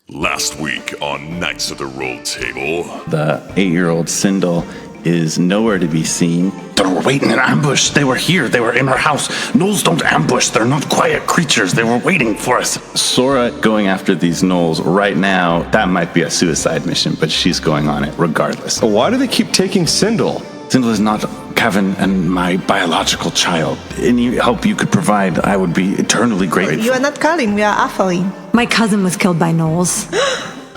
Last week on Knights of the Roll Table, the 8-year-old Sindle is nowhere to be seen. They were waiting in ambush. They were here. They were in our house. Gnolls don't ambush. They're not quiet creatures. They were waiting for us. Sora going after these gnolls right now, that might be a suicide mission, but she's going on it regardless. Why do they keep taking Sindle? Sindle is not Kevin and my biological child. Any help you could provide, I would be eternally grateful. You are not calling, we are offering. My cousin was killed by gnolls.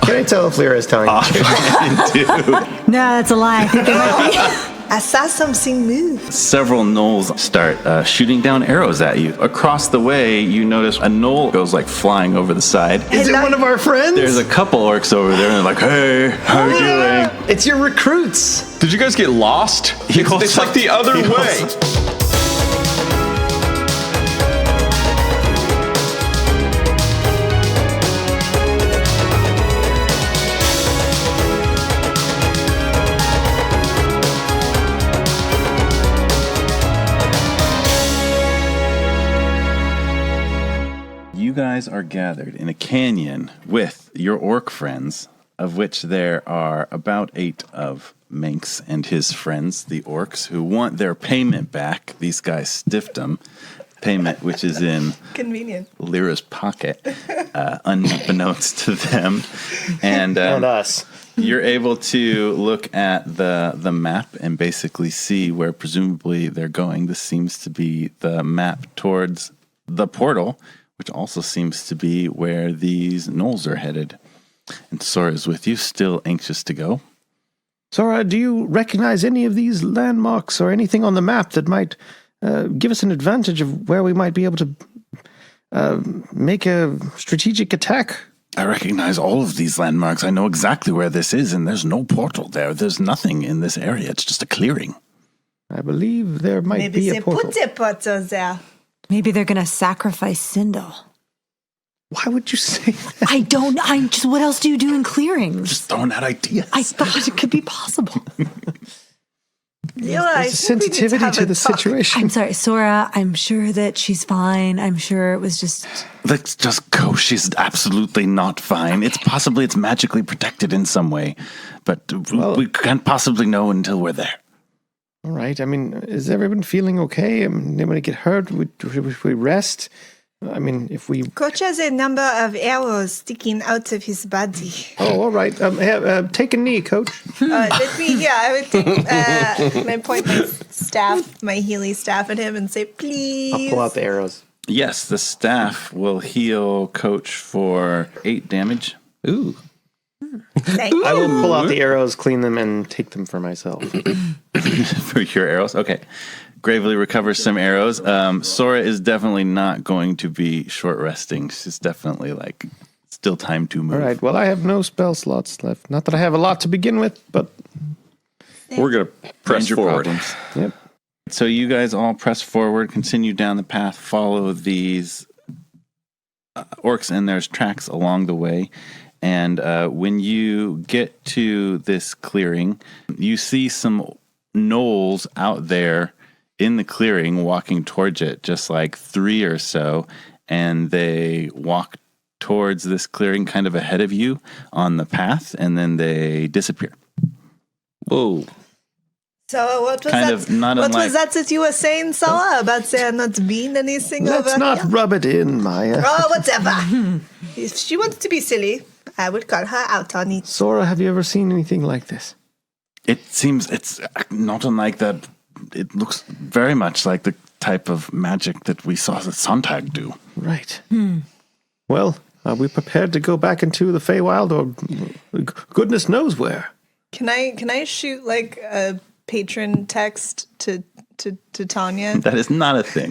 Can I tell if Lyra is telling the truth? No, that's a lie. I think they might be. I saw something move. Several gnolls start shooting down arrows at you. Across the way, you notice a gnoll goes like flying over the side. Is it one of our friends? There's a couple orcs over there, and they're like, "Hey, how you doing?" It's your recruits. Did you guys get lost? It's like the other way. You guys are gathered in a canyon with your orc friends, of which there are about 8 of Manx and his friends, the orcs, who want their payment back. These guys stiffed them. Payment, which is in convenient Lyra's pocket, unbeknownst to them. And Not us. You're able to look at the map and basically see where presumably they're going. This seems to be the map towards the portal, which also seems to be where these gnolls are headed. And Sora's with you, still anxious to go. Sora, do you recognize any of these landmarks or anything on the map that might give us an advantage of where we might be able to make a strategic attack? I recognize all of these landmarks. I know exactly where this is, and there's no portal there. There's nothing in this area. It's just a clearing. I believe there might be a portal. Maybe they put a portal there. Maybe they're going to sacrifice Sindle. Why would you say that? I don't. What else do you do in clearings? Just throwing out ideas. I thought it could be possible. Yeah, There's a sensitivity to the situation. I'm sorry, Sora. I'm sure that she's fine. I'm sure it was just... Let's just go. She's absolutely not fine. Okay. It's magically protected in some way, but we can't possibly know until we're there. All right. I mean, is everyone feeling okay? I mean, anybody get hurt? Should we rest? I mean, if we... Coach has a number of arrows sticking out of his body. Oh, all right. Take a knee, Coach. I would take, and I point my staff, my Healy staff at him and say, please. I'll pull out the arrows. Yes, the staff will heal Coach for 8 damage. Ooh. Thank you. I will pull out the arrows, clean them, and take them for myself. For your arrows? Okay. Gravely recovers some arrows. Sora is definitely not going to be short resting. She's definitely still time to move. All right. Well, I have no spell slots left. Not that I have a lot to begin with, but... We're going to press forward. Problems. Yep. So you guys all press forward, continue down the path, follow these orcs and there's tracks along the way. And when you get to this clearing, you see some gnolls out there in the clearing walking towards it, just like 3 or so. And they walk towards this clearing kind of ahead of you on the path, and then they disappear. Whoa. So what was Kind that? of not what unlike- was that you were saying, Sora, about there not being anything Let's over not here? rub it in, Maya. Oh, whatever. If she wants to be silly, I would call her out on it. Sora, have you ever seen anything like this? It seems it's not unlike that. It looks very much like the type of magic that we saw the Sontag do. Right. Well, are we prepared to go back into the Feywild or goodness knows where? Can I shoot like a patron text to Tanya? That is not a thing.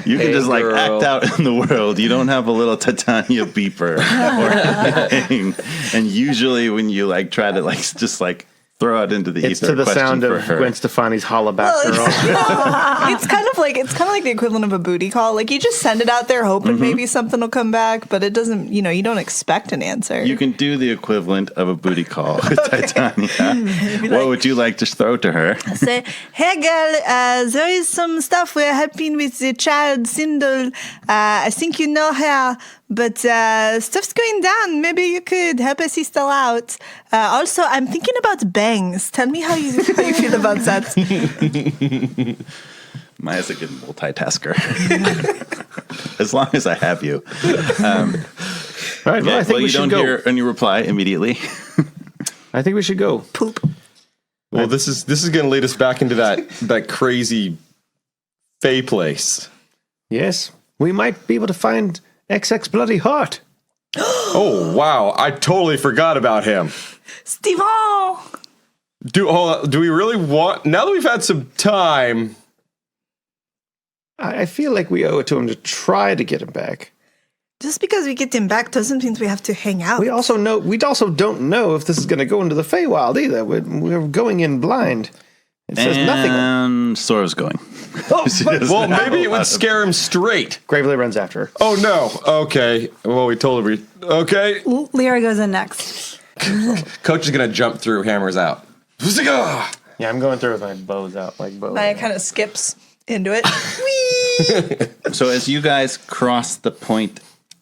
You can just girl. act out in the world. You don't have a little Titania beeper or anything. And usually when you try to just throw out into the It's ether to the a question sound for of her. Gwen Stefani's hollaback girl. It's kind of like the equivalent of a booty call. Like you just send it out there hoping maybe something will come back, but it doesn't. You don't expect an answer. You can do the equivalent of a booty call with Titania. What would you like to throw to her? Say, hey girl, there is some stuff we're helping with the child Sindle. I think you know her but stuff's going down. Maybe you could help a sister out. Also, I'm thinking about bangs. Tell me how you feel about that. Maya's a good multitasker. As long as I have you. All right, well, I think we you should don't go. hear any reply immediately. I think we should go. Poop. Well, this is going to lead us back into that crazy Fey place. Yes, we might be able to find XX Bloody Heart. Oh, wow. I totally forgot about him. Steven! Do we really want... Now that we've had some time... I feel like we owe it to him to try to get him back. Just because we get him back doesn't mean we have to hang out. We also don't know if this is going to go into the Feywild either. We're going in blind. It says nothing. And Sora's going. Well, maybe it would scare him straight. Gravely runs after her. Oh, no. Okay. Well, we told her okay. Lyra goes in next. Coach is going to jump through, hammers out. Yeah, I'm going through with my bows out like bows. Maya kind of skips into it. So as you guys cross the point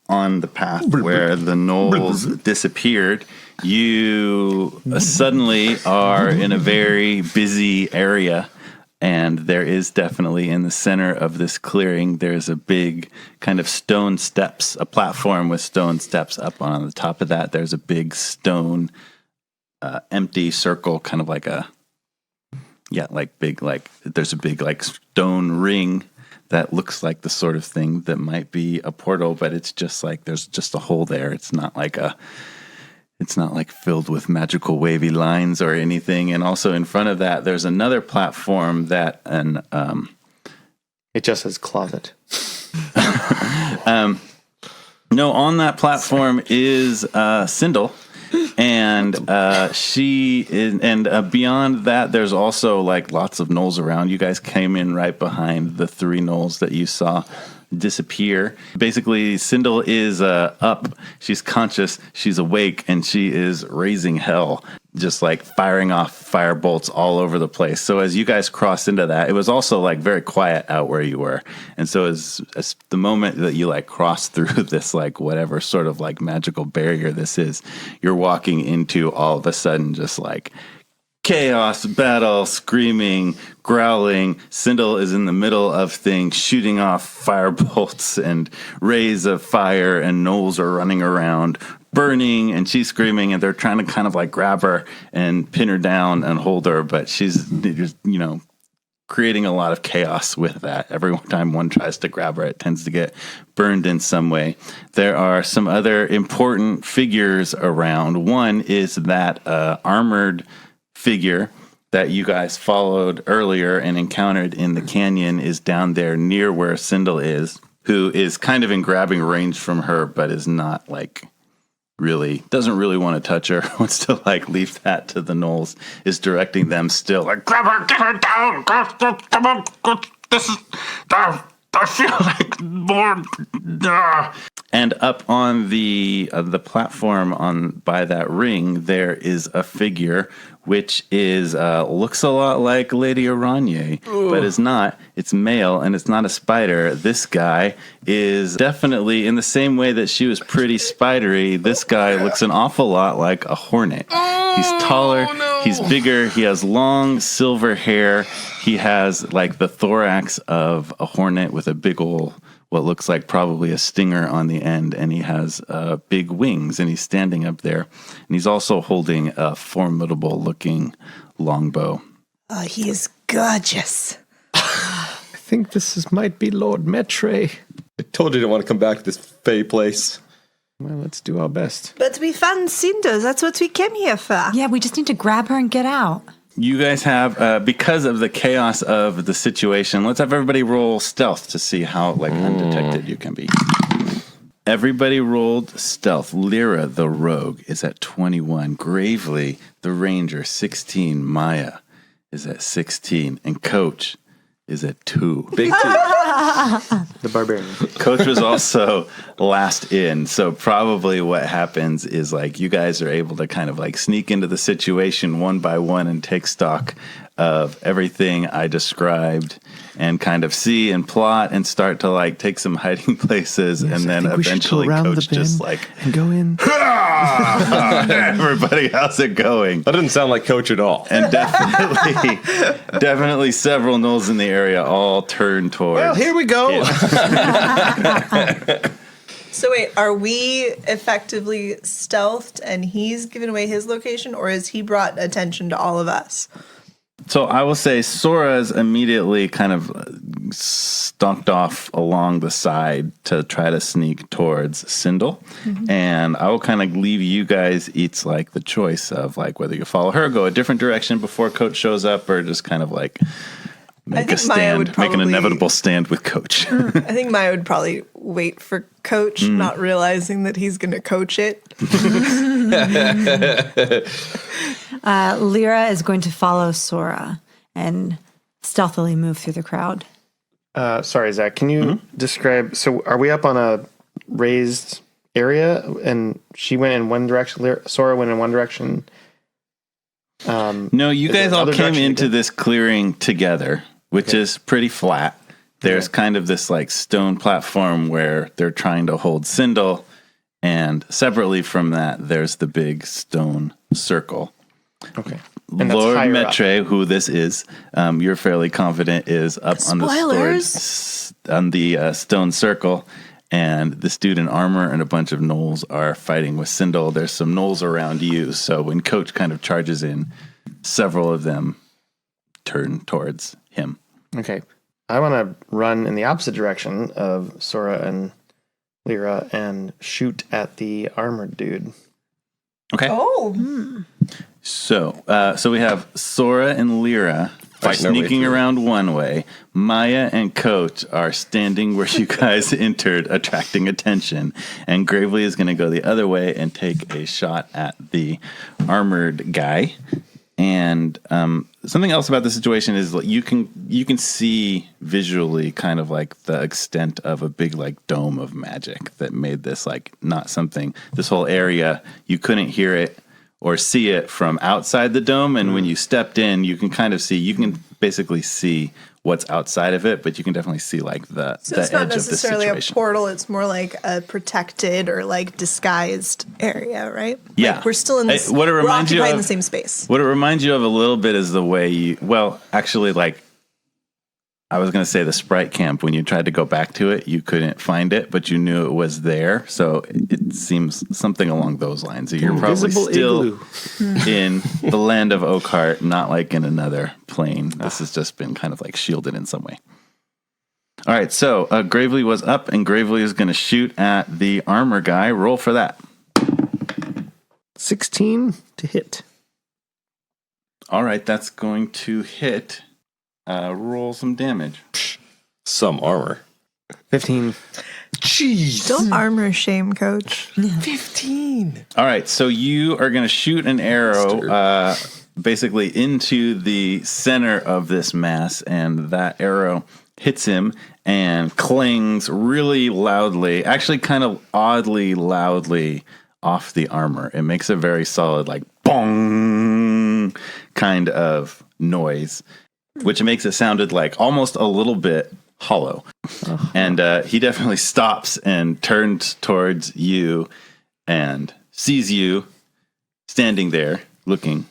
on the path where the gnolls disappeared, you suddenly are in a very busy area, and there is definitely in the center of this clearing, there's a big kind of stone steps, a platform with stone steps up on the top of that. There's a big stone empty circle, kind of like there's a big stone ring that looks like the sort of thing that might be a portal, but it's just like there's just a hole there. It's not like filled with magical wavy lines or anything. And also in front of that, there's another platform that It just says closet. No, on that platform is Sindle. And she is, and beyond that, there's also like lots of gnolls around. You guys came in right behind the three gnolls that you saw disappear. Basically, Sindle is up. She's conscious. She's awake, and she is raising hell, just like firing off fire bolts all over the place. So as you guys crossed into that, it was also like very quiet out where you were. And so as the moment that you like cross through this like whatever sort of like magical barrier this is, you're walking into all of a sudden just like chaos, battle, screaming, growling. Sindle is in the middle of things, shooting off fire bolts and rays of fire, and gnolls are running around, burning, and she's screaming, and they're trying to kind of like grab her and pin her down and hold her, but she's just, creating a lot of chaos with that. Every time one tries to grab her, it tends to get burned in some way. There are some other important figures around. One is that armored figure that you guys followed earlier and encountered in the canyon is down there near where Sindle is, who is kind of in grabbing range from her, but is not like doesn't really want to touch her, wants to like leave that to the gnolls, is directing them still like, grab her, get her down, come on, this is, I feel like more. And up on the platform by that ring, there is a figure which is looks a lot like Lady Aranye, but is not. It's male, and it's not a spider. This guy is definitely, in the same way that she was pretty spidery, this guy looks an awful lot like a hornet. He's taller, he's bigger, he has long silver hair, he has like the thorax of a hornet with a big ol', what looks like probably a stinger on the end, and he has big wings, and he's standing up there, and he's also holding a formidable-looking longbow. He is gorgeous. I think this might be Lord Metre. I told you I didn't want to come back to this Fey place. Well, let's do our best. But we found Sindle. That's what we came here for. Yeah, we just need to grab her and get out. You guys have, because of the chaos of the situation, let's have everybody roll stealth to see how undetected you can be. Everybody rolled stealth. Lyra, the rogue, is at 21. Gravely, the ranger, 16. Maya is at 16. And Coach is at 2. Big 2. The barbarian. Coach was also last in, so probably what happens is like you guys are able to kind of like sneak into the situation one by one and take stock of everything I described and kind of see and plot and start to like take some hiding places, and then eventually Coach just like and go in. everybody, how's it going? That didn't sound like Coach at all. And definitely several gnolls in the area all turn towards. Well, here we go. So wait, are we effectively stealthed and he's given away his location, or has he brought attention to all of us? So I will say Sora's immediately kind of stalked off along the side to try to sneak towards Sindle. And I will kind of leave you guys each like the choice of like whether you follow her, go a different direction before Coach shows up, or just kind of like make a stand, make an inevitable stand with Coach. I think Maya would probably wait for Coach, not realizing that he's going to coach it. Lyra is going to follow Sora and stealthily move through the crowd. Sorry, Zach, can you describe? So, are we up on a raised area, and she went in one direction? Sora went in one direction. No, you guys all came into this clearing together, which is pretty flat. There's kind of this like stone platform where they're trying to hold Sindle, and separately from that, there's the big stone circle. Okay. Lord Metre, who this is, you're fairly confident is up on the stone circle, and this dude in armor and a bunch of gnolls are fighting with Sindle. There's some gnolls around you, so when Coach kind of charges in, several of them turn towards him. Okay. I want to run in the opposite direction of Sora and Lyra and shoot at the armored dude. Okay. Oh. So we have Sora and Lyra are sneaking around one way. Maya and Coach are standing where you guys entered, attracting attention. And Gravely is going to go the other way and take a shot at the armored guy. And something else about the situation is you can see visually kind of like the extent of a big like dome of magic that made this like not something. This whole area, you couldn't hear it or see it from outside the dome, and when you stepped in, you can kind of see. You can basically see what's outside of it, but you can definitely see like the So it's not edge of this necessarily a situation. portal, it's more like a protected or like disguised area, right? Yeah. Like we're still in this, What it we're reminds you occupying of- the same space. What it reminds you of a little bit is the way you, well, actually, like, I was going to say the sprite camp, when you tried to go back to it, you couldn't find it, but you knew it was there. So it seems something along those lines. You're probably still in the land of Oakheart, not like in another plane. This has just been kind of like shielded in some way. All right, so Gravely was up, and Gravely is going to shoot at the armor guy. Roll for that. 16 to hit. All right, that's going to hit. Roll some damage. Some armor. 15. Jeez. Don't armor shame, Coach. 15. All right, so you are going to shoot an arrow basically into the center of this mass, and that arrow hits him and clings really loudly, actually kind of oddly loudly off the armor. It makes a very solid, like, bong kind of noise, which makes it sounded like almost a little bit hollow. And he definitely stops and turns towards you and sees you standing there looking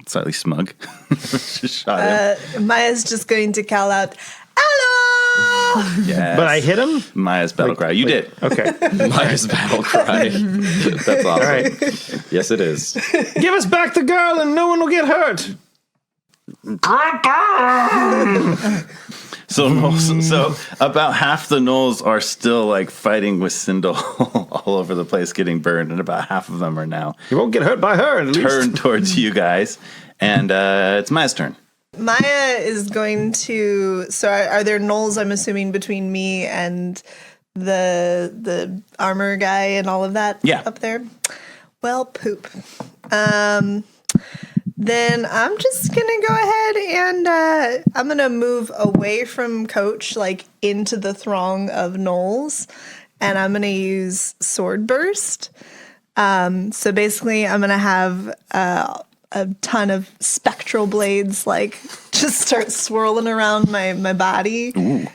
slightly smug. Just shot him. Maya's just going to call out, "Hello!" Yes. But I hit him? Maya's battle cry. You did. Okay. Maya's battle cry. That's awesome. All right. Yes, it is. Give us back the girl and no one will get hurt. So about half the gnolls are still like fighting with Sindle all over the place, getting burned, and about half of them are now You won't get hurt by her, at least. turned towards you guys. And it's Maya's turn. Maya is going to. So are there gnolls? I'm assuming between me and the armor guy and all of that. Yeah. Up there. Well, poop. Then I'm just gonna go ahead and I'm gonna move away from Coach, like into the throng of gnolls, and I'm gonna use Sword Burst. So basically, I'm gonna have a ton of spectral blades like just start swirling around my body, and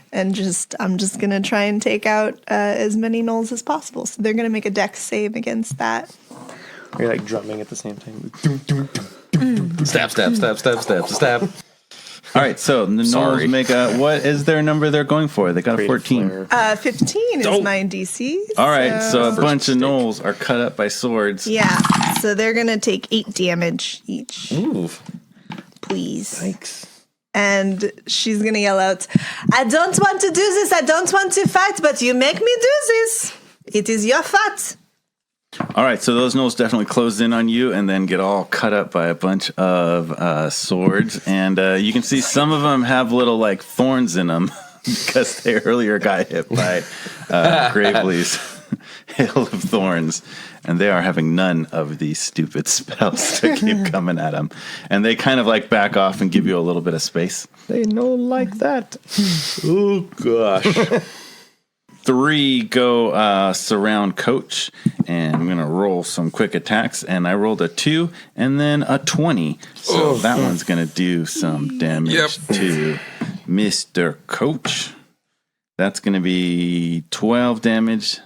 I'm just gonna try and take out as many gnolls as possible. So they're gonna make a dex save against that. You're like drumming at the same time. Stab, stab, stab, stab, stab, stab. All right, so the gnolls make a. What is their number they're going for? They got a 14. 15 is my DC. All right, so a bunch of gnolls are cut up by swords. Yeah, so they're gonna take 8 damage each. Ooh. Please. Thanks. And she's gonna yell out, "I don't want to do this. I don't want to fight, but you make me do this. It is your fault." All right, so those gnolls definitely close in on you and then get all cut up by a bunch of swords. And you can see some of them have little, like, thorns in them because they earlier got hit by Gravely's hail of thorns. And they are having none of these stupid spells to keep coming at them. And they kind of, like, back off and give you a little bit of space. They know like that. Oh, gosh. 3 go surround Coach, and I'm going to roll some quick attacks, and I rolled a 2 and then a 20. So that one's going to do some damage to Mr. Coach. That's going to be 12 damage,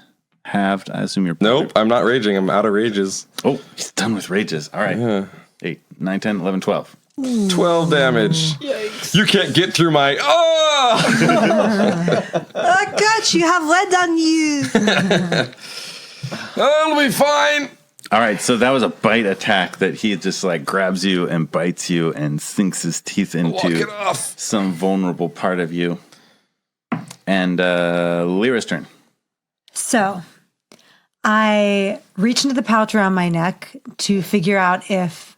halved. I assume you're... Nope, I'm not raging. I'm out of rages. Oh, he's done with rages. All right. Yeah. 8, 9, 10, 11, 12. 12 damage. Yikes. You can't get through my... Oh! Oh, God, you have red on you. I'll be fine. All right, so that was a bite attack that he just like grabs you and bites you and sinks his teeth into some vulnerable part of you. And Lyra's turn. So I reach into the pouch around my neck to figure out if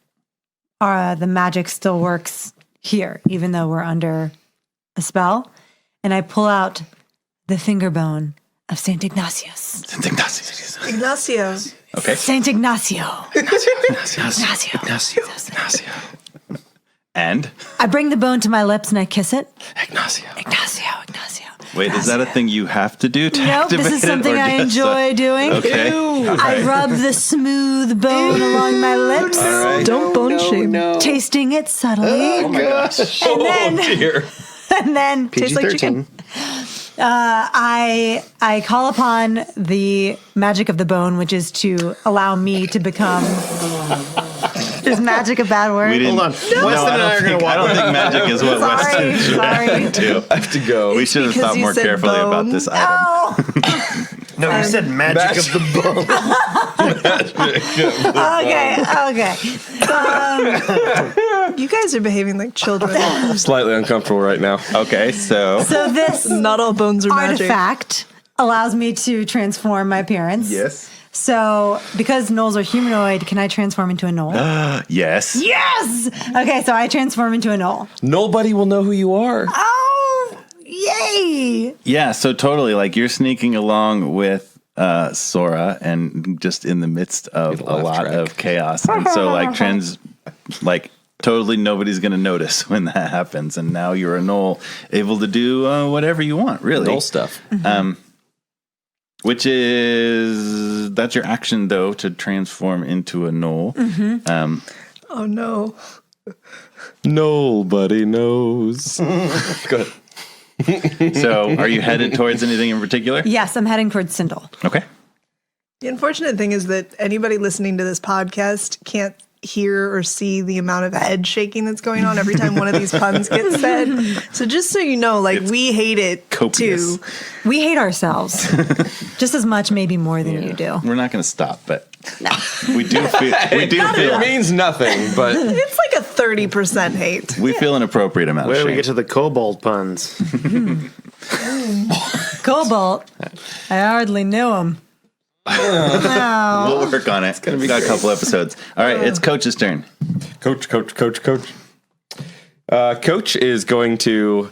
the magic still works here, even though we're under a spell. And I pull out the finger bone of Saint Ignatius. Ignacio. Okay. Saint Ignacio. Ignacio. And? I bring the bone to my lips and I kiss it. Ignacio. Ignacio. Wait, is that a thing you have to do to Nope, activate this is something it, or I just, enjoy doing. Okay. I rub the smooth bone along my lips, Don't bone shame. tasting it subtly. Oh, my gosh. And then, Dear. and then tastes like chicken. I call upon the magic of the bone, which is to allow me to become. Is magic a bad word? Hold on. Weston and I are going to walk. I don't think magic is what Weston should Sorry. do. I have to go. We should have because thought you more said carefully about bone. this item. Oh, No, you said magic of the bone. okay. You guys are behaving like children. I'm slightly uncomfortable right now. Okay, so So this Not all bones are magic. artifact allows me to transform my appearance. yes. So because gnolls are humanoid, can I transform into a gnoll? Yes. Yes! Okay, so I transform into a gnoll. Nobody will know who you are. Oh, yay! Yeah, so totally. Like you're sneaking along with Sora and just in the midst of a lot of chaos. And so like totally nobody's going to notice when that happens. And now you're a gnoll able to do whatever you want, really. Gnoll stuff. Which is, that's your action though, to transform into a gnoll. Oh, no. Nobody knows. Good. So are you headed towards anything in particular? Yes, I'm heading towards Sindle. Okay. The unfortunate thing is that anybody listening to this podcast can't hear or see the amount of head shaking that's going on every time one of these puns gets said. So just so you know, like, we hate it copious. too. We hate ourselves just as much, maybe more than you do. We're not going to stop, but we do feel It means nothing, but It's like a 30% hate. we feel an appropriate amount Where of do we shame. get to the kobold puns? Cobalt. I hardly knew him. We'll work on it. We got a couple episodes. All right, it's Coach's turn. Coach. Coach is going to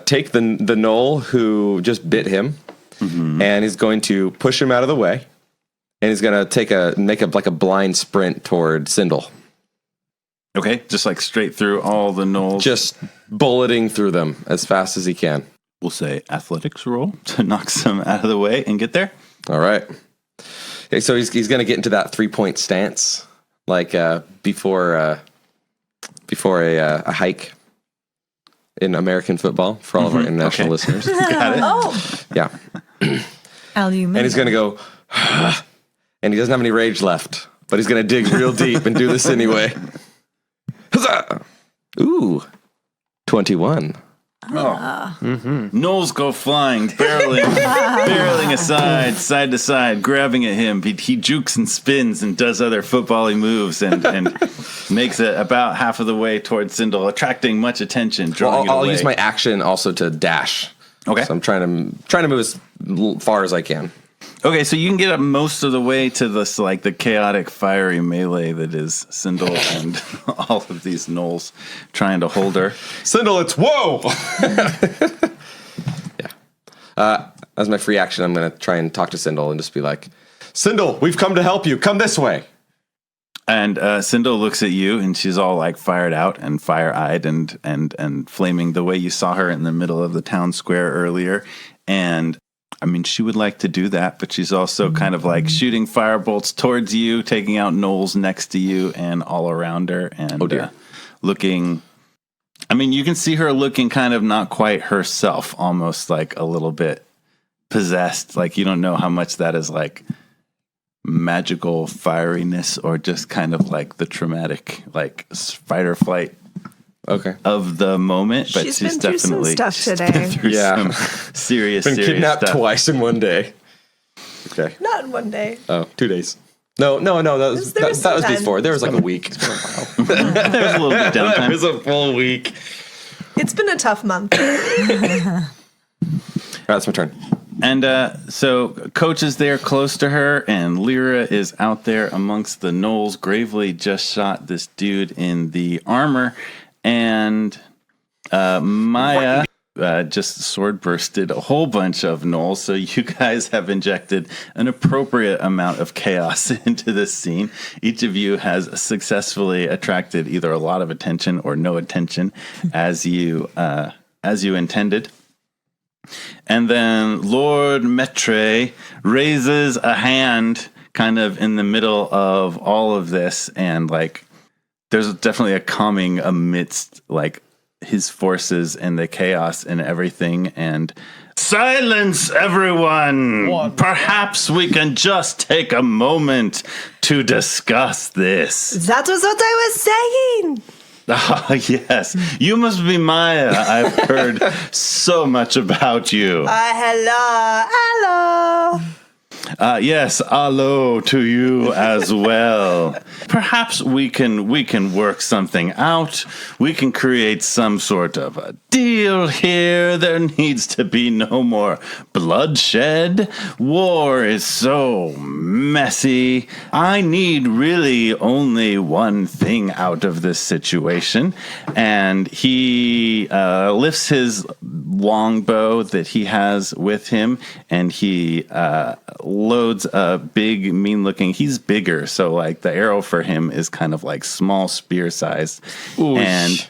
take the gnoll who just bit him, and he's going to push him out of the way, and he's going to make a blind sprint toward Sindle. Okay, just like straight through all the gnolls. Just bulleting through them as fast as he can. We'll say athletics roll to knock some out of the way and get there. All right. Okay, so he's going to get into that 3-point stance, like before a hike. in American football for all of our international listeners. Got it. Oh, Yeah. Aluminum. And he's going to go, and he doesn't have any rage left, but he's going to dig real deep and do this anyway. Huzzah! Ooh, 21. Gnolls go flying, barreling aside, side to side, grabbing at him. He jukes and spins and does other football-y moves and makes it about half of the way towards Sindle, attracting much attention, drawing I'll it away. use my action also to dash. Okay. So I'm trying to move as far as I can. Okay, so you can get up most of the way to this, like, the chaotic, fiery melee that is Sindle and all of these gnolls trying to hold her. Sindle, it's whoa! Yeah. As my free action, I'm going to try and talk to Sindle and just be like, Sindle, we've come to help you. Come this way. And Sindle looks at you, and she's all, like, fired out and fire-eyed and flaming the way you saw her in the middle of the town square earlier. And I mean, she would like to do that, but she's also kind of like shooting firebolts towards you, taking out gnolls next to you and all around her. And looking, I mean, you can see her looking kind of not quite herself, almost like a little bit possessed. Like you don't know how much that is like magical fieriness or just kind of like the traumatic, like fight or flight. Okay. Of the moment, but she's been through definitely some stuff today. Some serious Been kidnapped stuff. twice in one day. Okay. not in one day. Oh, 2 days. No. That was There was that was some time. before. There was like a week. There was a little bit of It downtime. was a full week. It's been a tough month. All right, that's my turn. And so Coach is there close to her, and Lyra is out there amongst the gnolls, gravely just shot this dude in the armor. And Maya just sword bursted a whole bunch of gnolls, so you guys have injected an appropriate amount of chaos into this scene. Each of you has successfully attracted either a lot of attention or no attention as you intended. And then Lord Metre raises a hand kind of in the middle of all of this, and like there's definitely a calming amidst like his forces and the chaos and everything. And silence, everyone! Perhaps we can just take a moment to discuss this. That was what I was saying. Ah, yes. You must be Maya. I've heard so much about you. Hello. Yes, hello to you as well. Perhaps we can work something out. We can create some sort of a deal here. There needs to be no more bloodshed. War is so messy. I need really only one thing out of this situation. And he lifts his longbow that he has with him, and he loads a big, mean-looking. He's bigger, so like the arrow for him is kind of like small spear sized. And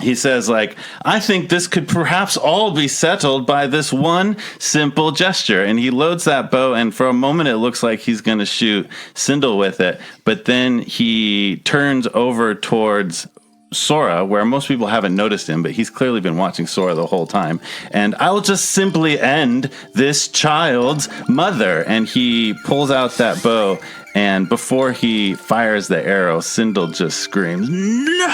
he says, like, I think this could perhaps all be settled by this one simple gesture. And he loads that bow, and for a moment it looks like he's going to shoot Sindle with it. But then he turns over towards Sora, where most people haven't noticed him, but he's clearly been watching Sora the whole time. And I'll just simply end this child's mother. And he pulls out that bow, and before he fires the arrow, Sindle just screams, "No!"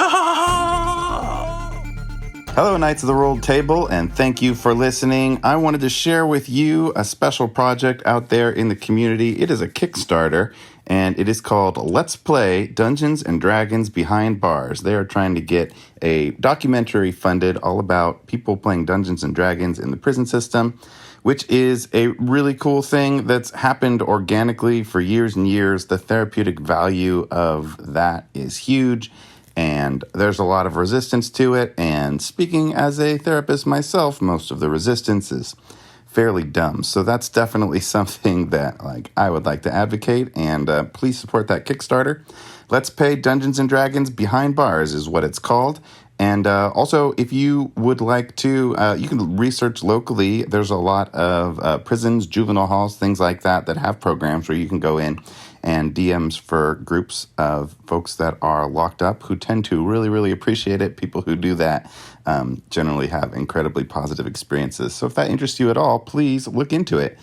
Hello, Knights of the Rolled Table, and thank you for listening. I wanted to share with you a special project out there in the community. It is a Kickstarter, and it is called Let's Play Dungeons & Dragons Behind Bars. They are trying to get a documentary funded all about people playing Dungeons & Dragons in the prison system, which is a really cool thing that's happened organically for years and years. The therapeutic value of that is huge, and there's a lot of resistance to it. And speaking as a therapist myself, most of the resistance is fairly dumb. So that's definitely something that I would like to advocate, and please support that Kickstarter. Let's Play Dungeons & Dragons Behind Bars is what it's called, And also, if you would like to, you can research locally. There's a lot of prisons, juvenile halls, things like that have programs where you can go in, and DMs for groups of folks that are locked up who tend to really, really appreciate it. People who do that generally have incredibly positive experiences. So if that interests you at all, please look into it.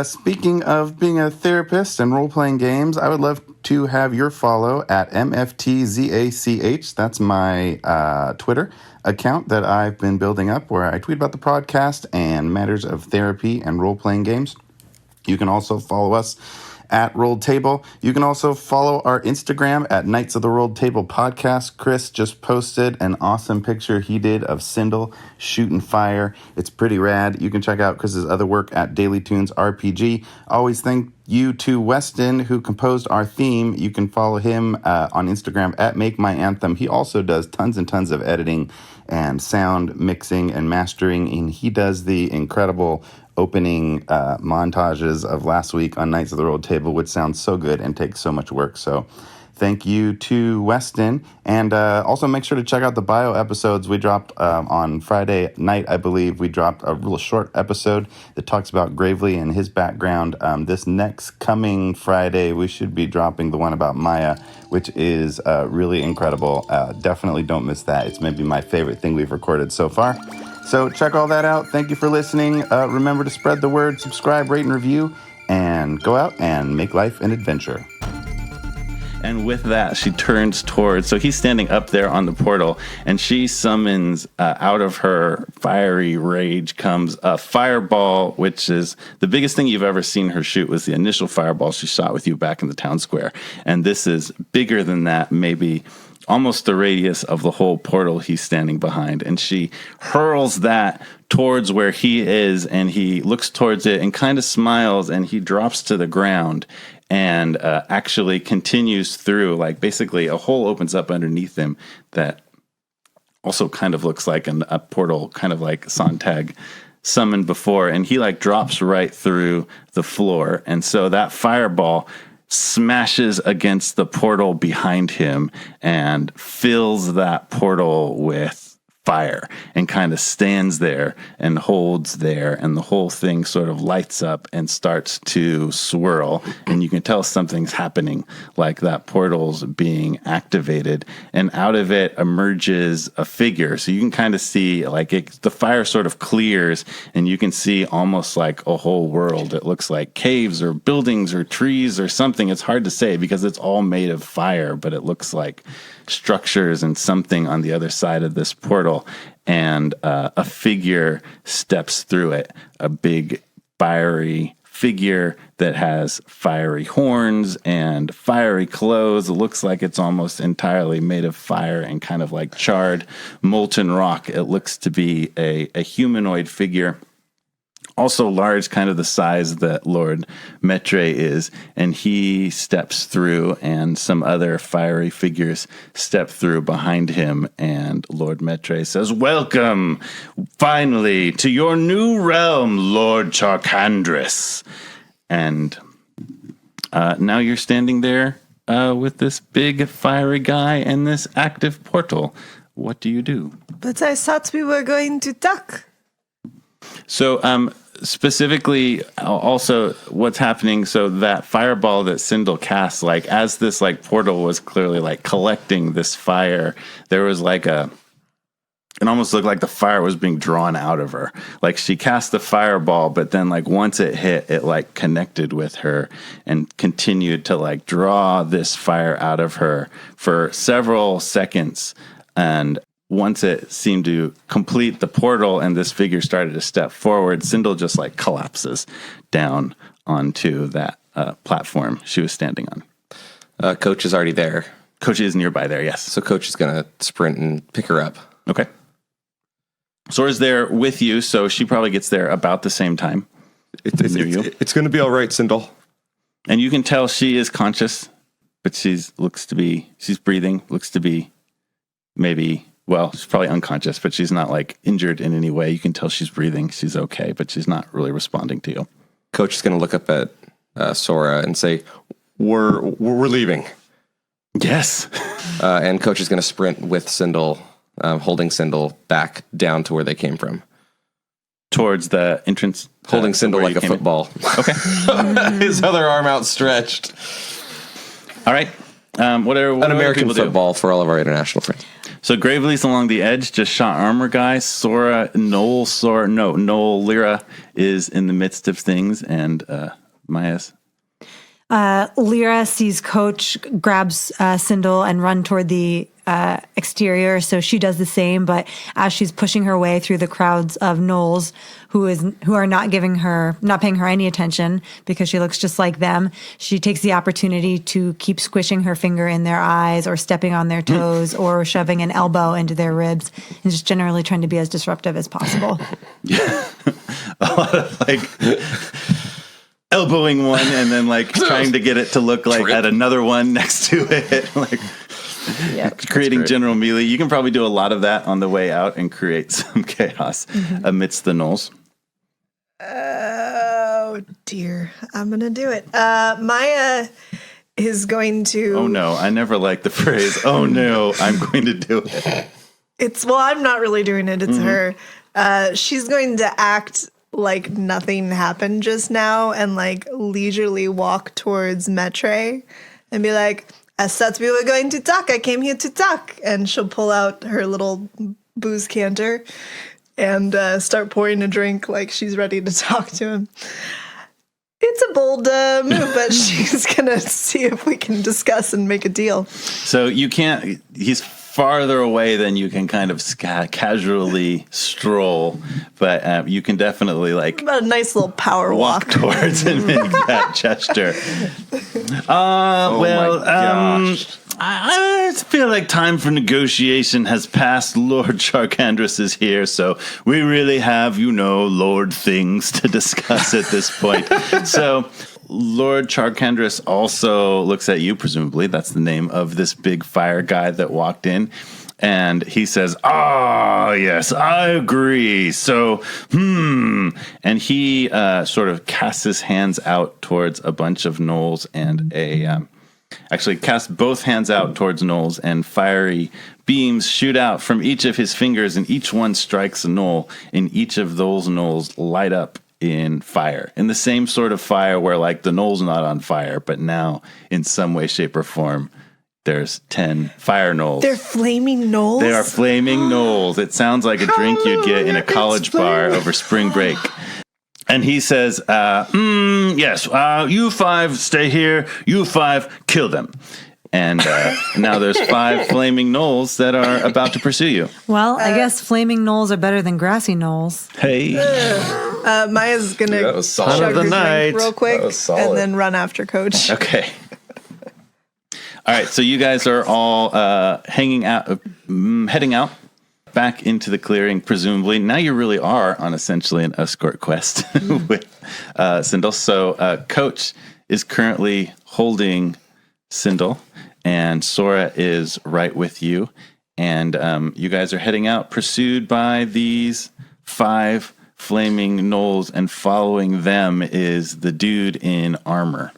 Speaking of being a therapist and role-playing games, I would love to have your follow at MFTZACH. That's my Twitter account that I've been building up, where I tweet about the podcast and matters of therapy and role-playing games. You can also follow us at Rolled Table. You can also follow our Instagram at Knights of the Rolled Table Podcast. Chris just posted an awesome picture he did of Sindle shooting fire. It's pretty rad. You can check out Chris's other work at Daily Tunes RPG. Always thank you to Weston, who composed our theme. You can follow him on Instagram at Make My Anthem. He also does tons and tons of editing and sound mixing and mastering, and he does the incredible opening montages of last week on Knights of the Rolled Table, which sounds so good and takes so much work. So thank you to Weston. And also make sure to check out the bio episodes we dropped on Friday night, I believe. We dropped a real short episode that talks about Gravely and his background. This next coming Friday, we should be dropping the one about Maya, which is really incredible. Definitely don't miss that. It's maybe my favorite thing we've recorded so far. So check all that out. Thank you for listening. Remember to spread the word, subscribe, rate, and review, and go out and make life an adventure. And with that, she turns towards, so he's standing up there on the portal, and she summons out of her fiery rage comes a fireball, which is the biggest thing you've ever seen her shoot. Was the initial fireball she shot with you back in the town square. And this is bigger than that, maybe almost the radius of the whole portal he's standing behind. And she hurls that towards where he is, and he looks towards it and kind of smiles, and he drops to the ground and actually continues through. Like, basically a hole opens up underneath him that also kind of looks like a portal, kind of like Sontag summoned before, and he like drops right through the floor. And so that fireball smashes against the portal behind him and fills that portal with fire and kind of stands there and holds there, and the whole thing sort of lights up and starts to swirl, and you can tell something's happening, like that portal's being activated, and out of it emerges a figure. So you can kind of see like the fire sort of clears, and you can see almost like a whole world. It looks like caves or buildings or trees or something. It's hard to say because it's all made of fire, but it looks like structures and something on the other side of this portal, and a figure steps through it, a big fiery figure that has fiery horns and fiery clothes. It looks like it's almost entirely made of fire and kind of like charred molten rock. It looks to be a humanoid figure, also large, kind of the size that Lord Metre is, and he steps through, and some other fiery figures step through behind him, and Lord Metre says, "Welcome, finally, to your new realm, Lord Charcandris." And now you're standing there with this big fiery guy and this active portal. What do you do? But I thought we were going to talk. So, specifically, also what's happening, so that fireball that Sindle cast, like as this like portal was clearly like collecting this fire, there was like it almost looked like the fire was being drawn out of her. Like she cast the fireball, but then like once it hit, it like connected with her and continued to like draw this fire out of her for several seconds. And once it seemed to complete the portal and this figure started to step forward, Sindle just like collapses down onto that platform she was standing on. Coach is already there. Coach is nearby there, yes. So Coach is going to sprint and pick her up. Okay. Sora's there with you, so she probably gets there about the same time. It's going to be all right, Sindle. And you can tell she is conscious, but she's breathing, looks to be maybe... Well, she's probably unconscious, but she's not like injured in any way. You can tell she's breathing. She's okay, but she's not really responding to you. Coach is going to look up at Sora and say, "We're leaving." Yes. And Coach is going to sprint with Sindle holding Sindle back down to where they came from. Towards the entrance. Holding Sindle where like you a came in? football. Okay. His other arm outstretched. All right. What An American football for all of our international friends. So Gravely's along the edge, just shot armor guy. Noel, Lyra is in the midst of things, and Maya's. Lyra sees Coach, grabs Sindle and run toward the exterior, so she does the same. But as she's pushing her way through the crowds of gnolls who are not paying her any attention because she looks just like them, she takes the opportunity to keep squishing her finger in their eyes or stepping on their toes or shoving an elbow into their ribs and just generally trying to be as disruptive as possible. Yeah, a lot of elbowing one and then trying to get it to look like at another one next to it, creating general melee. You can probably do a lot of that on the way out and create some chaos amidst the gnolls. Oh dear, I'm gonna do it. Maya is going to. Oh no, I never liked the phrase. Oh no, I'm going to do it. I'm not really doing it. It's her. She's going to act like nothing happened just now and leisurely walk towards Metre and be like, I thought we were going to talk. I came here to talk. And she'll pull out her little booze canter and start pouring a drink like she's ready to talk to him. It's a bold move, but she's going to see if we can discuss and make a deal. So you can't, he's farther away than you can kind of casually stroll, but you can definitely about a nice little power walk towards and make that gesture. I feel like time for negotiation has passed. Lord Charkandris is here, so we really have, Lord things to discuss at this point. So Lord Charkandris also looks at you, presumably. That's the name of this big fire guy that walked in. And he says, yes, I agree. So, And he sort of casts his hands out towards a bunch of gnolls and actually casts both hands out towards gnolls, and fiery beams shoot out from each of his fingers, and each one strikes a gnoll, and each of those gnolls light up in fire, in the same sort of fire where the gnoll's not on fire, but now in some way, shape, or form, there's 10 fire gnolls. They're flaming gnolls? They are flaming gnolls. It sounds like a drink you'd get in a college bar over spring break. And he says, yes, you 5 stay here, you 5 kill them. And now there's 5 flaming gnolls that are about to pursue you. Well, I guess flaming gnolls are better than grassy gnolls. Hey. Maya's going to chug her drink real quick and then run after Coach. Okay. All right, so you guys are all heading out back into the clearing, presumably. Now you really are on essentially an escort quest with Sindle. So Coach is currently holding Sindle, and Sora is right with you. And you guys are heading out, pursued by these 5 flaming gnolls, and following them is the dude in armor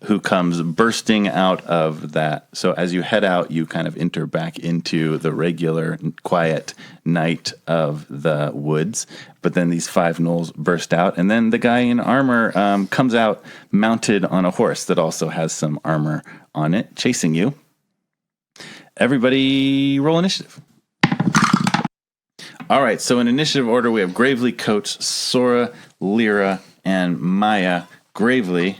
who comes bursting out of that. So as you head out, you kind of enter back into the regular, quiet night of the woods. But then these 5 gnolls burst out, and then the guy in armor comes out mounted on a horse that also has some armor on it, chasing you. Everybody roll initiative. All right, so in initiative order, we have Gravely, Coach, Sora, Lyra, and Maya. Gravely,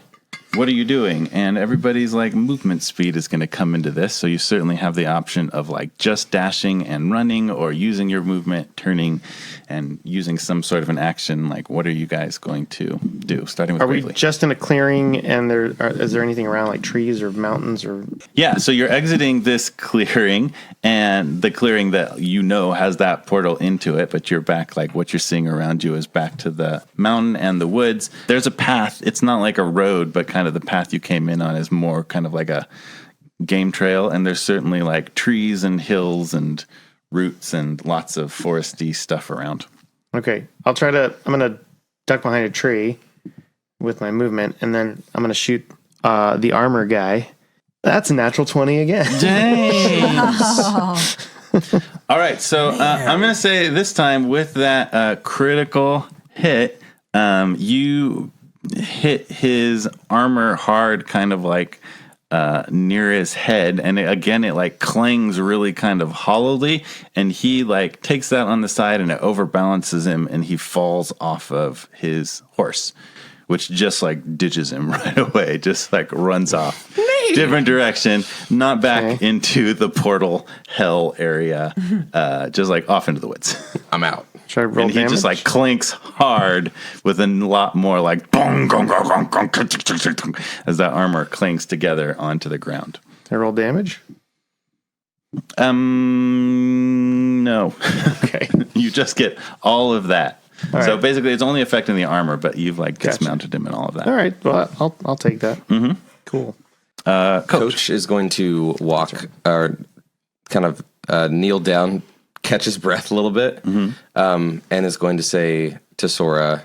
what are you doing? And everybody's movement speed is going to come into this. So you certainly have the option of just dashing and running, or using your movement, turning, and using some sort of an action. What are you guys going to do? Starting with Gravely. Are we just in a clearing, and is there anything around trees or mountains or? Yeah, so you're exiting this clearing, and the clearing that has that portal into it, but you're back, what you're seeing around you is back to the mountain and the woods. There's a path. It's not like a road, but kind of the path you came in on is more kind of like a game trail, and there's certainly trees and hills and roots and lots of foresty stuff around. Okay, I'm going to duck behind a tree with my movement, and then I'm going to shoot the armor guy. That's a natural 20 again. Dang. All right, so I'm going to say this time with that critical hit, you hit his armor hard, kind of like near his head, and it like clangs really kind of hollowly, and he like takes that on the side, and it overbalances him, and he falls off of his horse, which just like ditches him right away, just like runs off different direction, not back into the portal hell area, just like off into the woods. I'm out. Should I roll And he damage? just like clinks hard with a lot more like bong, gong, gong, gong, gong, gong, gong, gong, gong, as that armor clings together onto the ground. I roll damage? No. Okay. You just get all of that. All So right. basically, it's only affecting the armor, but you've like Gotcha. dismounted him and all of that. All right. Well, I'll take that. Mm-hmm. Cool. Coach is going to walk or kind of kneel down, catch his breath a little bit, and is going to say to Sora,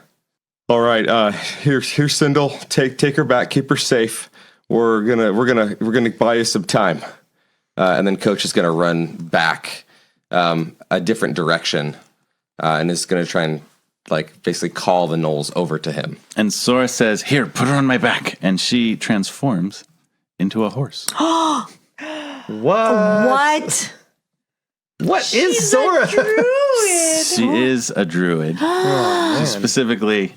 "All right, here's Sindle. Take her back. Keep her safe. We're gonna buy you some time." And then Coach is gonna run back a different direction, and is gonna try and like basically call the gnolls over to him. And Sora says, "Here, put her on my back," and she transforms into a horse. What? What is Sora? She is a druid, specifically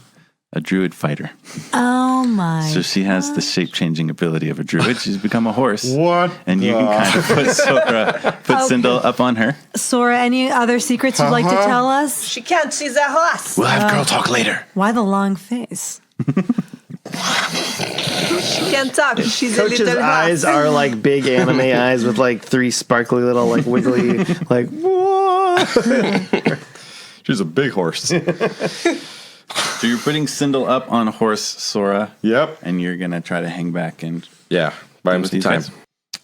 a druid fighter. Oh my. So she has the shape-changing ability of a druid. She's become a horse. What? And you can kind of put Sindle up on her. Sora, any other secrets you'd like to tell us? She can't. She's a horse. We'll have girl talk later. Why the long face? She can't talk. She's Coach's a little eyes horse. are like big anime eyes with like 3 sparkly little like wiggly like whoa. She's a big horse. So you're putting Sindle up on horse, Sora. Yep. And you're going to try to hang back and Yeah. Buy him with some these time. guys.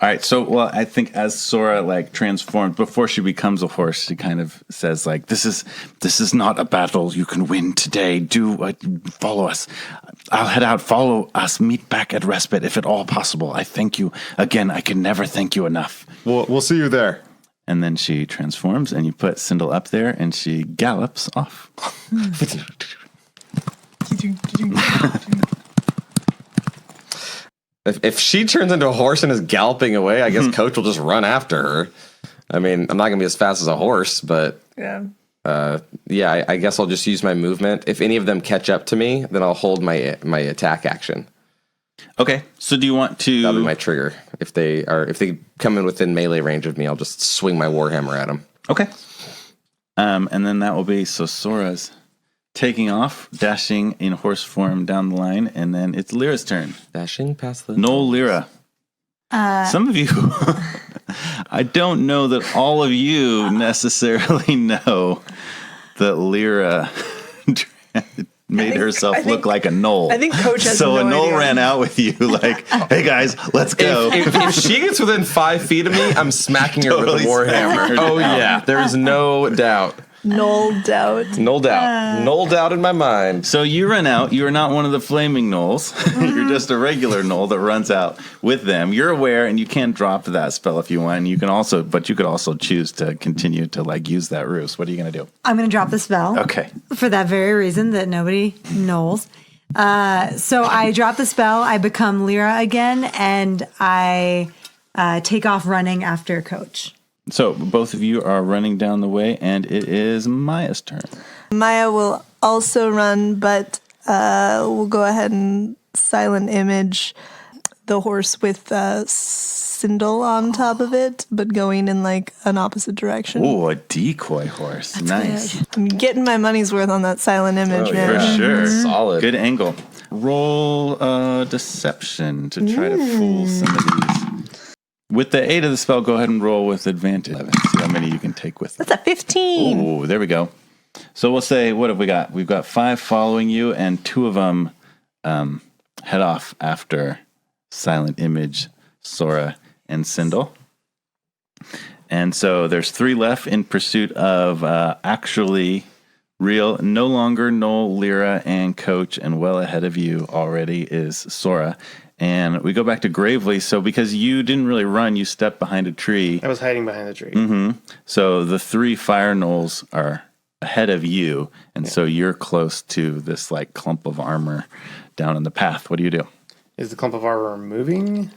All right. So, well, I think as Sora like transforms, before she becomes a horse, she kind of says like, this is not a battle you can win today. Follow us. I'll head out. Follow us. Meet back at Respite if at all possible. I thank you. Again, I can never thank you enough. We'll see you there. And then she transforms, and you put Sindle up there, and she gallops off. If she turns into a horse and is galloping away, I guess Coach will just run after her. I mean, I'm not going to be as fast as a horse, but Yeah. yeah, I guess I'll just use my movement. If any of them catch up to me, then I'll hold my attack action. Okay. So do you want That'll be to? my trigger. If they come in within melee range of me, I'll just swing my warhammer at them. Okay. And then that will be so Sora's taking off, dashing in horse form down the line, and then it's Lyra's turn. Dashing past the Lyra. Some of you, I don't know that all of you necessarily know that Lyra made herself look like a gnoll. I think Coach has so no a gnoll idea. ran out with you like, hey guys, let's go. If she gets within 5 feet of me, I'm smacking her Totally with a warhammer. smacking her Oh down. yeah, there's no doubt. No doubt. No doubt. No doubt in my mind. So you run out. You are not one of the flaming gnolls. You're just a regular gnoll that runs out with them. You're aware, and you can drop that spell if you want. And you can also, but you could also choose to continue to like use that ruse. What are you going to do? I'm going to drop the spell. Okay. For that very reason that nobody knows. So I drop the spell, I become Lyra again, and I take off running after Coach. So both of you are running down the way, and it is Maya's turn. Maya will also run, but we'll go ahead and silent image the horse with Sindle on top of it, but going in like an opposite direction. Oh, a decoy horse. Nice. I'm getting my money's worth on that silent image, man. For sure. Solid. Good angle. Roll deception to try to fool some of these. With the 8 of the spell, go ahead and roll with advantage. See how many you can take with it. That's a 15. Oh, there we go. So we'll say, what have we got? We've got 5 following you, and 2 of them head off after Silent Image, Sora, and Sindle. And so there's 3 left in pursuit of actually real. No longer Noel, Lyra, and Coach, and well ahead of you already is Sora. And we go back to Gravely. So because you didn't really run, you stepped behind a tree. I was hiding behind the tree. So the 3 fire gnolls are ahead of you, and so you're close to this like clump of armor down in the path. What do you do? Is the clump of armor moving?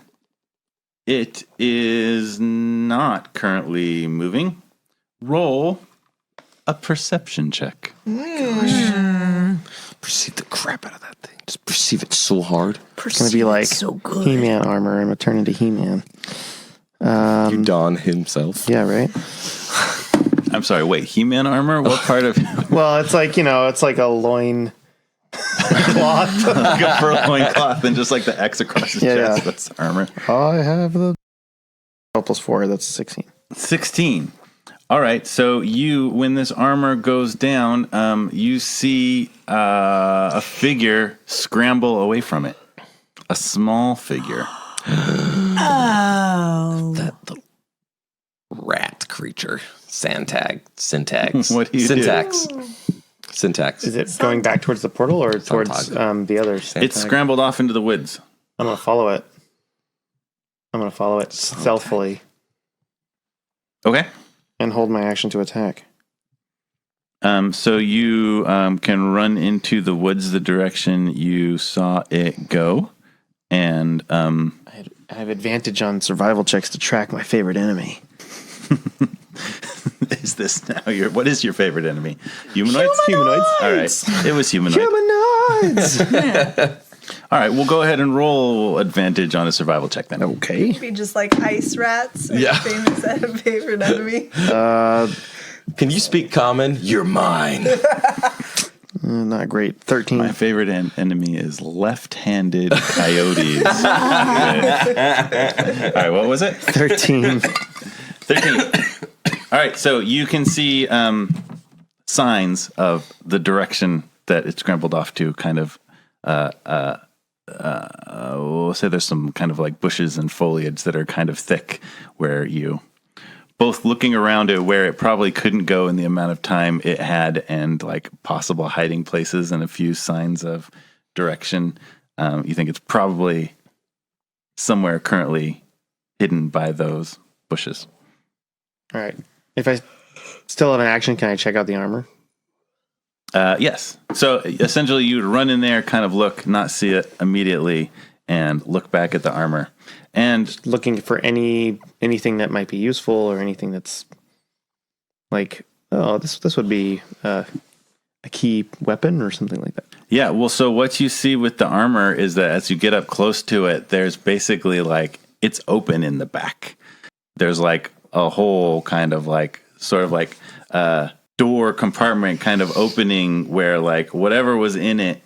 It is not currently moving. Roll a perception check. Perceive the crap out of that thing. Just perceive it so hard. It's going to be like He-Man armor. I'm going to turn into He-Man. You Don himself. Yeah, right? I'm sorry, wait, He-Man armor? What part of Well, it's like, it's like a loin cloth. like a fur loincloth and just like the X across his chest? Yeah. That's armor. I have the... 12 plus 4, that's 16. 16. All right, so when this armor goes down, you see a figure scramble away from it. A small figure. Oh. That little rat creature. Syntax. What do you Syntax. do? Syntax. Is it going back towards the portal or towards the others? It's scrambled off into the woods. I'm going to follow it. Stealthily Okay. and hold my action to attack. So you can run into the woods the direction you saw it go. And I have advantage on survival checks to track my favorite enemy. is this now what is your favorite enemy? Humanoids? Humanoids. All right. It was humanoid. Humanoids! All right, we'll go ahead and roll advantage on a survival check then. Okay. Be just like ice rats. Yeah. Favorite enemy. Can you speak common? You're mine. Not great. 13. My favorite enemy is left-handed coyotes. All right, what was it? 13. 13. All right, so you can see signs of the direction that it scrambled off to, kind of, we'll say there's some kind of like bushes and foliage that are kind of thick where you, both looking around it where it probably couldn't go in the amount of time it had and like possible hiding places and a few signs of direction. You think it's probably somewhere currently hidden by those bushes. All right. If I still have an action, can I check out the armor? Yes. So essentially you would run in there, kind of look, not see it immediately, and look back at the armor. And Looking for anything that might be useful or anything that's like, oh, this would be a key weapon or something like that. yeah, well, so what you see with the armor is that as you get up close to it, there's basically like, it's open in the back. There's like a whole kind of like, sort of like door compartment kind of opening where like whatever was in it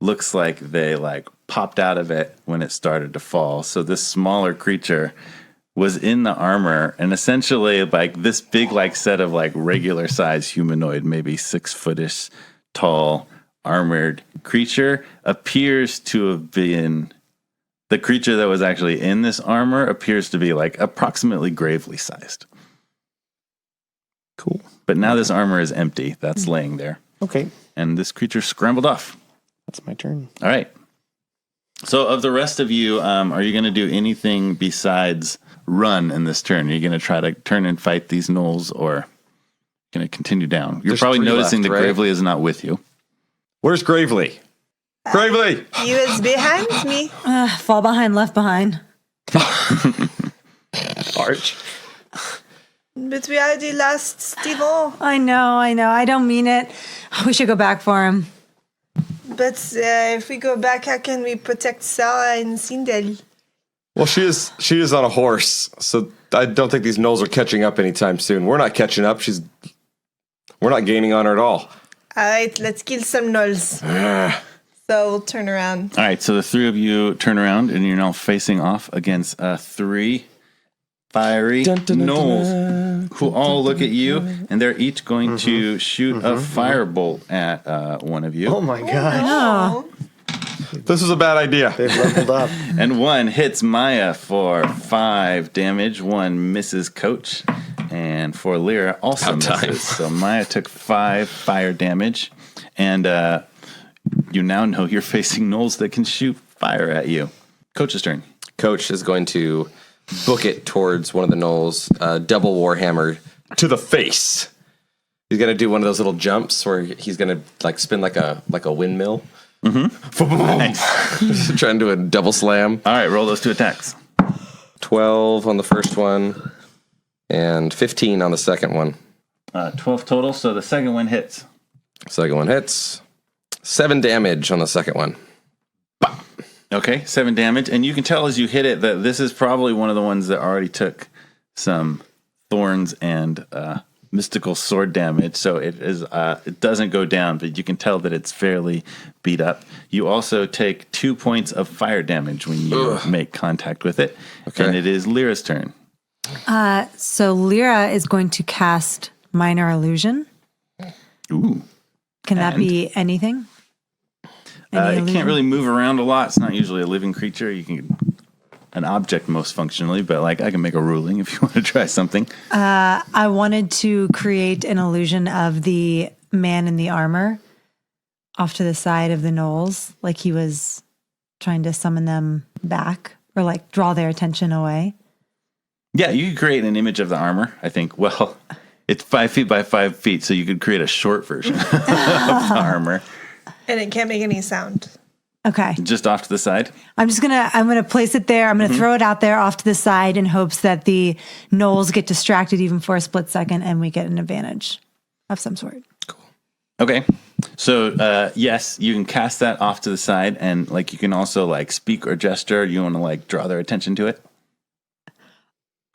looks like they like popped out of it when it started to fall. So this smaller creature was in the armor, and essentially like this big like set of like regular size humanoid, maybe 6-footish tall armored creature appears to have been the creature that was actually in this armor appears to be like approximately Gravely sized. Cool. But now this armor is empty. That's laying there. Okay. And this creature scrambled off. That's my turn. All right. So of the rest of you, are you going to do anything besides run in this turn? Are you going to try to turn and fight these gnolls, or going to continue down? You're There's probably 3 noticing left, that right? Gravely is not with you. Where's Gravely? Gravely! He was behind me. Fall behind, left behind. Arch. But we already lost Steven. I know. I don't mean it. We should go back for him. But if we go back, how can we protect Sora and Sindle? Well, she is on a horse, so I don't think these gnolls are catching up anytime soon. We're not catching up. We're not gaining on her at all. All right, let's kill some gnolls. So we'll turn around. All right. So the 3 of you turn around, and you're now facing off against 3 fiery gnolls who all look at you, and they're each going to shoot a firebolt at one of you. Oh my gosh. Oh. This was a bad idea. They've leveled up. And one hits Maya for 5 damage. One misses Coach, And for Lyra, also About time. misses. So Maya took 5 fire damage. And you now know you're facing gnolls that can shoot fire at you. Coach's turn. Coach is going to book it towards one of the gnolls, double warhammer to the face. He's gonna do one of those little jumps where he's gonna like spin like a windmill. Nice. Trying to do a double slam. All right, roll those 2 attacks. 12 on the first one and 15 on the second one. 12 total, so the second one hits. Second one hits. 7 damage on the second one. Okay, 7 damage. And you can tell as you hit it that this is probably one of the ones that already took some thorns and mystical sword damage. So it is it doesn't go down, but you can tell that it's fairly beat up. You also take 2 points of fire damage when you make contact with it. Okay. And it is Lyra's turn. So Lyra is going to cast Minor Illusion. Ooh. Can that And? be anything? Any It illusion? can't really move around a lot. It's not usually a living creature. You can an object most functionally, but like I can make a ruling if you want to try something. I wanted to create an illusion of the man in the armor off to the side of the gnolls, like he was trying to summon them back or like draw their attention away. Yeah, you could create an image of the armor. I think. Well, it's 5 feet by 5 feet, so you could create a short version of the armor And it can't make any sound. Okay. just off to the side. I'm gonna place it there. I'm gonna throw it out there off to the side in hopes that the gnolls get distracted even for a split second and we get an advantage of some sort. Okay. So, yes, you can cast that off to the side, and like you can also like speak or gesture. You want to like draw their attention to it.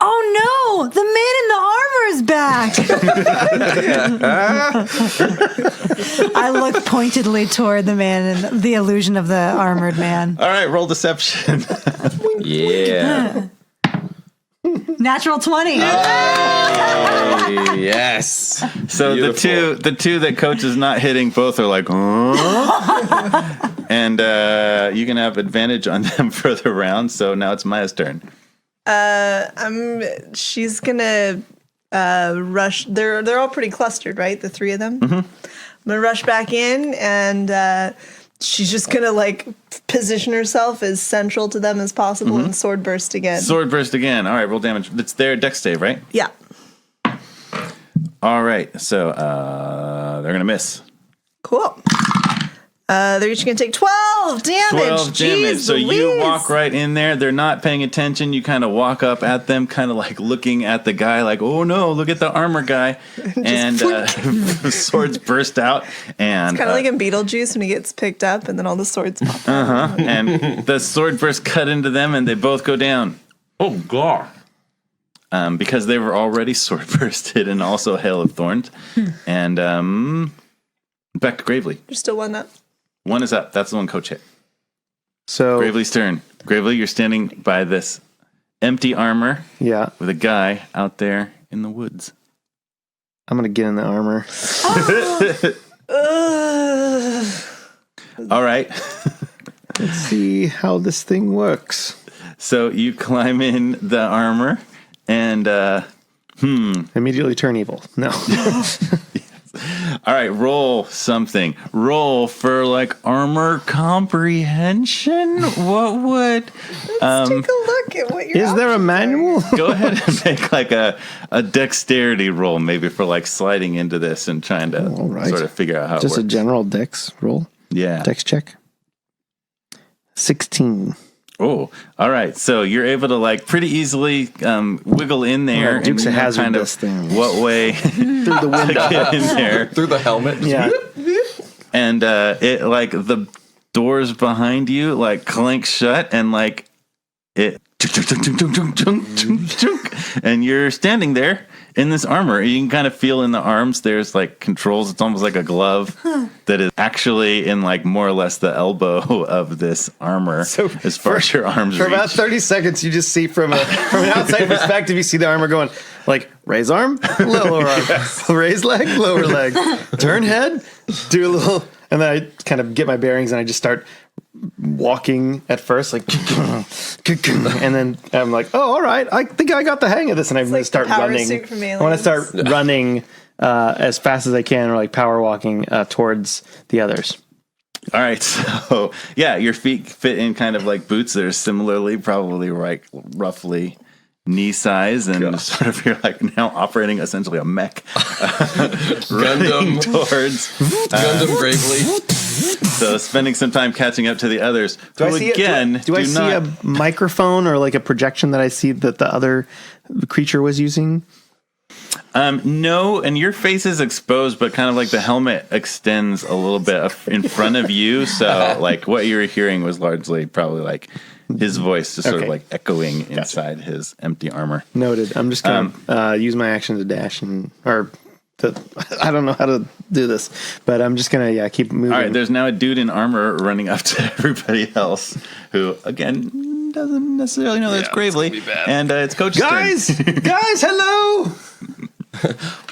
Oh no! The man in the armor is back. I look pointedly toward the man in the illusion of the armored man. All right, roll deception. Yeah. Natural 20. Yes. So Beautiful. the two that coach is not hitting, both are like, huh? And you can have advantage on them for the round. So now it's Maya's turn. She's gonna rush. They're all pretty clustered, right? The 3 of them. I'm gonna rush back in, and she's just gonna like position herself as central to them as possible and sword burst again. Sword burst again. All right, roll damage. It's their dex save, right? Yeah. All right, so they're gonna miss. Cool. They're each gonna take 12 damage. 12 damage. Jeez So you Louise. walk right in there. They're not paying attention. You kind of walk up at them, kind of like looking at the guy, like, oh no, look at the armor guy. And swords burst out. And Kind of like in Beetlejuice when he gets picked up and then all the swords pop out. and the sword burst cut into them, and they both go down. Oh, God. Because they were already sword bursted and also hail of thorns. And back to Gravely. There's still one up. One is up. That's the one coach hit. So Gravely's turn. Gravely, you're standing by this empty armor yeah, with a guy out there in the woods. I'm gonna get in the armor. All right. Let's see how this thing works. So you climb in the armor and Immediately turn evil. No. all right, roll something. Roll for like armor comprehension. What would Take a look at what you're Is there a manual? go ahead and make like a dexterity roll, maybe for like sliding into this and trying to All right. sort of figure out how Just it a works. general dex roll. Yeah. Dex check. 16. Oh, all right. So you're able to like pretty easily wiggle in there. Well, Dukes and of you know Hazzard kind of this thing. what way Through the window. get in there. Through the helmet. Yeah. And it like the doors behind you like clank shut and like it and you're standing there in this armor. You can kind of feel in the arms there's like controls. It's almost like a glove that is actually in like more or less the elbow of this armor as far as your arms For reach. about 30 seconds, you just see from an outside perspective, you see the armor going like raise arm, lower arm, raise leg, lower leg, turn head, do a little, and then I kind of get my bearings and I just start walking at first, like, and then I'm like, oh, all right, I think I got the hang of this, and I'm going to start running. I want to start running as fast as I can, or like power walking towards the others. All right, so yeah, your feet fit in kind of like boots that are similarly probably like roughly knee size, and sort of you're like now operating essentially a mech, running towards Gundam bravely. So spending some time catching up to the others. Do I see a microphone or like a projection that I see that the other creature was using? No, and your face is exposed, but kind of like the helmet extends a little bit in front of you. So like what you were hearing was largely probably like his voice just sort of like echoing inside his empty armor. Noted. I'm just going to use my action to dash I don't know how to do this, but I'm just going to keep moving. All right, there's now a dude in armor running up to everybody else who, again, doesn't necessarily know that it's Gravely. And it's Coach's turn. Guys, hello!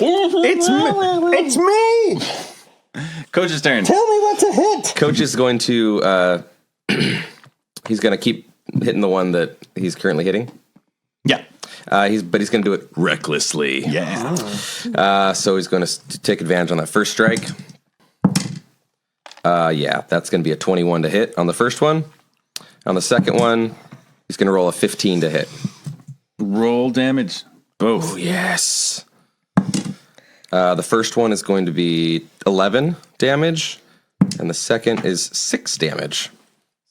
It's me! Coach's turn. Tell me what to hit! Coach is going to, he's going to keep hitting the one that he's currently hitting. Yeah. He's going to do it recklessly. Yeah. So he's going to take advantage on that first strike. That's going to be a 21 to hit on the first one. On the second one, he's going to roll a 15 to hit. Roll damage. Both. Oh, yes. The first one is going to be 11 damage, and the second is 6 damage.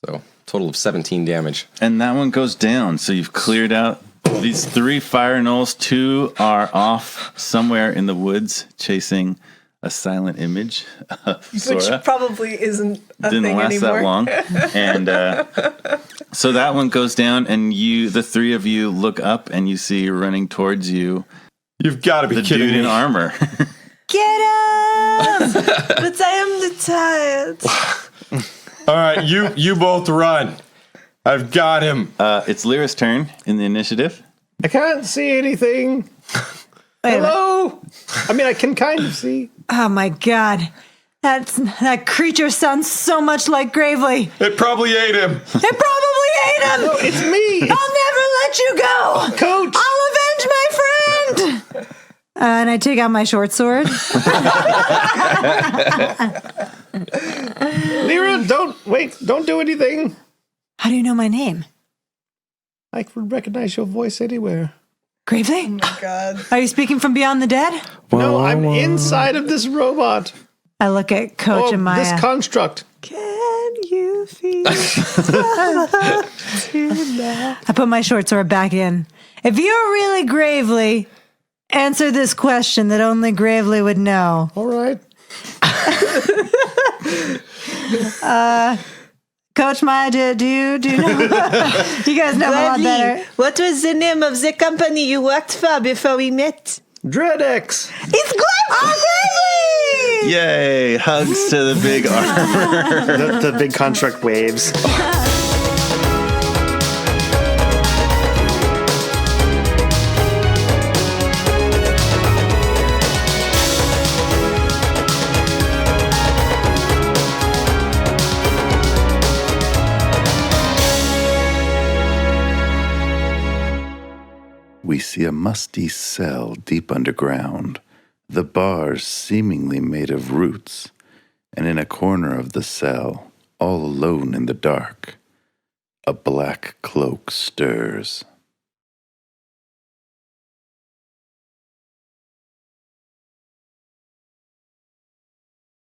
So total of 17 damage. And that one goes down. So you've cleared out these 3 fire gnolls. 2 are off somewhere in the woods chasing a silent image of Sora. Which probably isn't a Didn't thing last anymore. that long. And so that one goes down, and the 3 of you look up and you see running towards you. You've got to be the kidding dude me. in armor. Get him! But I am tired. All right, you both run. I've got him. It's Lyra's turn in the initiative. I can't see anything. Hello? I mean, I can kind of see. Oh my god. That creature sounds so much like Gravely. It probably ate him. It probably ate him! No, it's me. I'll never let you go! Coach. I'll avenge my friend! And I take out my short sword. Lyra, don't do anything. How do you know my name? I would recognize your voice anywhere. Gravely? Oh my god. Are you speaking from beyond the dead? No, I'm inside of this robot. I look at Coach and Maya. This construct. Can you feel tonight? I put my short sword back in. If you're really Gravely, answer this question that only Gravely would know. All right. Coach Maya, do you know? You guys know a lot better. What was the name of the company you worked for before we met? Dreadex. It's Gravely! Yay! Hugs to the big armor. The big construct waves. We see a musty cell deep underground, the bars seemingly made of roots, and in a corner of the cell, all alone in the dark, a black cloak stirs.